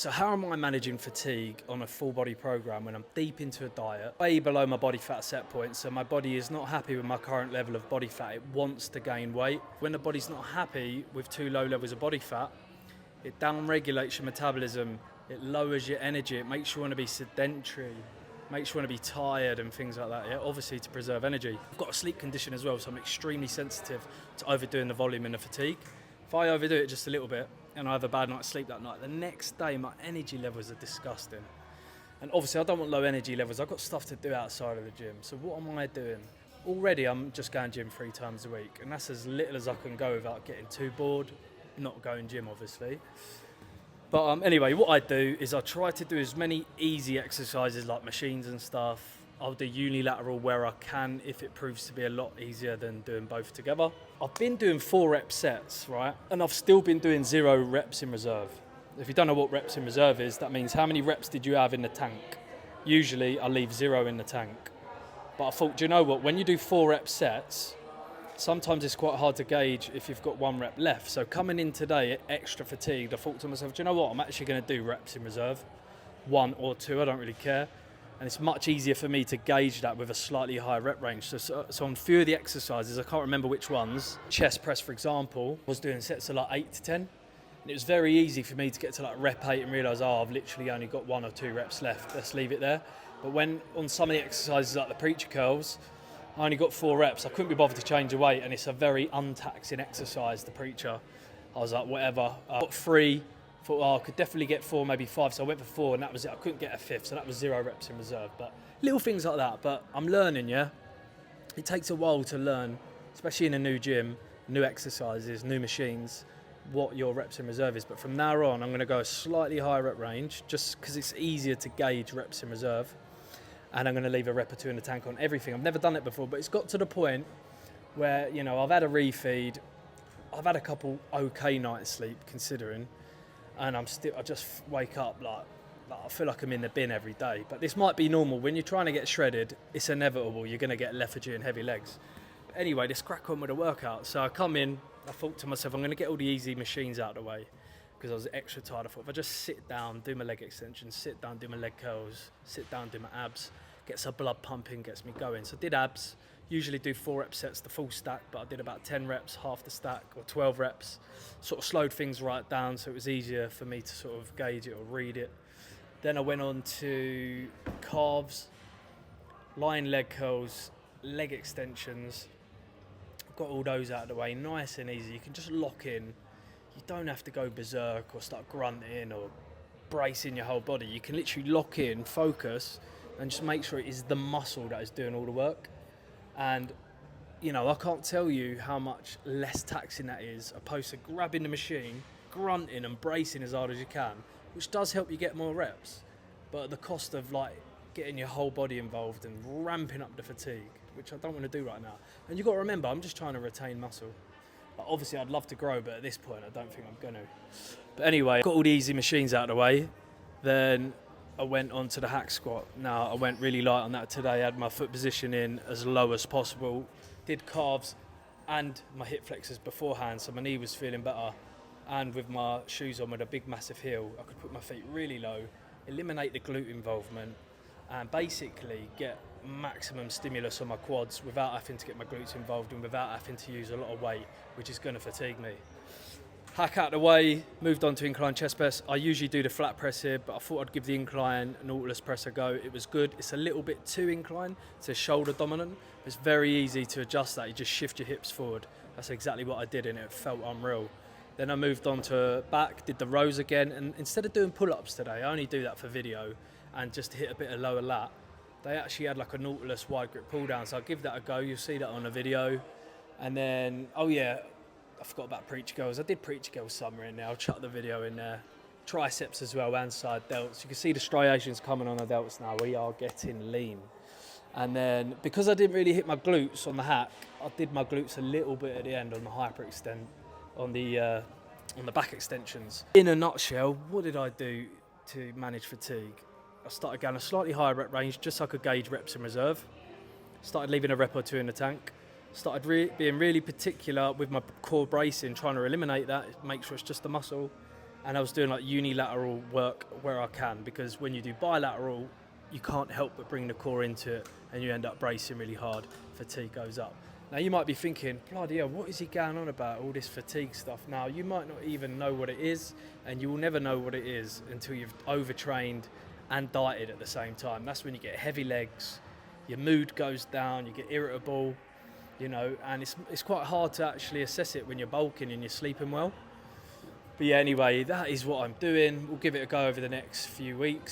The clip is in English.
So how am I managing fatigue on a full body program when I'm deep into a diet, way below my body fat set point, so my body is not happy with my current level of body fat, it wants to gain weight. When the body's not happy with too low levels of body fat, it down-regulates your metabolism, it lowers your energy, it makes you want to be sedentary, makes you want to be tired and things like that, yeah? Obviously to preserve energy. I've got a sleep condition as well, so I'm extremely sensitive to overdoing the volume and the fatigue. If I overdo it just a little bit and I have a bad night's sleep that night, the next day my energy levels are disgusting. And obviously I don't want low energy levels, I've got stuff to do outside of the gym. So what am I doing? Already I'm just going gym 3 times a week, and that's as little as I can go without getting too bored, not going gym obviously. But anyway, what I do is I try to do as many easy exercises like machines and stuff. I'll do unilateral where I can if it proves to be a lot easier than doing both together. I've been doing 4 rep sets, right? And I've still been doing 0 reps in reserve. If you don't know what reps in reserve is, that means how many reps did you have in the tank? Usually I leave 0 in the tank. But I thought, do you know what? When you do 4 rep sets, sometimes it's quite hard to gauge if you've got 1 rep left. So coming in today extra fatigued, I thought to myself, do you know what? I'm actually going to do reps in reserve. 1 or 2, I don't really care. And it's much easier for me to gauge that with a slightly higher rep range. So on a few of the exercises, I can't remember which ones, chest press, for example, was doing sets of like 8 to 10. And it was very easy for me to get to like rep 8 and realise, oh, I've literally only got 1 or 2 reps left. Let's leave it there. But when on some of the exercises like the preacher curls, I only got 4 reps. I couldn't be bothered to change the weight, and it's a very untaxing exercise, the preacher. I was like, whatever. I got 3. Thought, oh, I could definitely get 4, maybe 5, so I went for 4 and that was it. I couldn't get a 5th, so that was 0 reps in reserve. But little things like that, but I'm learning, yeah? It takes a while to learn, especially in a new gym, new exercises, new machines, what your reps in reserve is. But from now on, I'm going to go a slightly higher rep range, just because it's easier to gauge reps in reserve. And I'm going to leave a rep or 2 in the tank on everything. I've never done it before, but it's got to the point where, you know, I've had a refeed, I've had a couple okay nights sleep, considering, and I just wake up like I feel like I'm in the bin every day. But this might be normal. When you're trying to get shredded, it's inevitable. You're going to get lethargy and heavy legs. But anyway, let's crack on with the workout. So I come in, I thought to myself, I'm going to get all the easy machines out of the way because I was extra tired. I thought if I just sit down, do my leg extensions, sit down, do my leg curls, sit down, do my abs, gets some blood pumping, gets me going. So I did abs. Usually do 4 rep sets, the full stack, but I did about 10 reps, half the stack, or 12 reps. Sort of slowed things right down so it was easier for me to sort of gauge it or read it. Then I went on to calves, lying leg curls, leg extensions. Got all those out of the way, nice and easy. You can just lock in. You don't have to go berserk or start grunting or bracing your whole body. You can literally lock in, focus, and just make sure it is the muscle that is doing all the work. And, you know, I can't tell you how much less taxing that is, opposed to grabbing the machine, grunting and bracing as hard as you can, which does help you get more reps, but at the cost of, like, getting your whole body involved and ramping up the fatigue, which I don't want to do right now. And you've got to remember, I'm just trying to retain muscle. Like, obviously, I'd love to grow, but at this point, I don't think I'm going to. But anyway, got all the easy machines out of the way. Then I went on to the hack squat. Now, I went really light on that today. I had my foot position in as low as possible. Did calves and my hip flexors beforehand, so my knee was feeling better. And with my shoes on with a big, massive heel, I could put my feet really low, eliminate the glute involvement, and basically get maximum stimulus on my quads without having to get my glutes involved and without having to use a lot of weight, which is going to fatigue me. Hack out the way, moved on to incline chest press. I usually do the flat press here, but I thought I'd give the incline Nautilus press a go. It was good. It's a little bit too incline. It's shoulder dominant. It's very easy to adjust that. You just shift your hips forward. That's exactly what I did, and it felt unreal. Then I moved on to back, did the rows again, and instead of doing pull-ups today, I only do that for video and just to hit a bit of lower lat. They actually had like a Nautilus wide grip pull down, so I'll give that a go. You'll see that on the video. And then, oh yeah, I forgot about preacher curls. I did preacher curls somewhere in there. I'll chuck the video in there. Triceps as well, and side delts. You can see the striations coming on the delts now. We are getting lean. And then, because I didn't really hit my glutes on the hack, I did my glutes a little bit at the end on the hyperextend, on the back extensions. In a nutshell, what did I do to manage fatigue? I started going a slightly higher rep range just so I could gauge reps in reserve. Started leaving a rep or 2 in the tank. Started being really particular with my core bracing, trying to eliminate that, make sure it's just the muscle. and I was doing like unilateral work where I can, because when you do bilateral, you can't help but bring the core into it, and you end up bracing really hard. Fatigue goes up. Now you might be thinking, bloody hell, what is he going on about, all this fatigue stuff? Now you might not even know what it is, and you will never know what it is until you've overtrained and dieted at the same time. That's when you get heavy legs, your mood goes down, you get irritable, and it's quite hard to actually assess it when you're bulking and you're sleeping well. But yeah, anyway, that is what I'm doing. We'll give it a go over the next few weeks.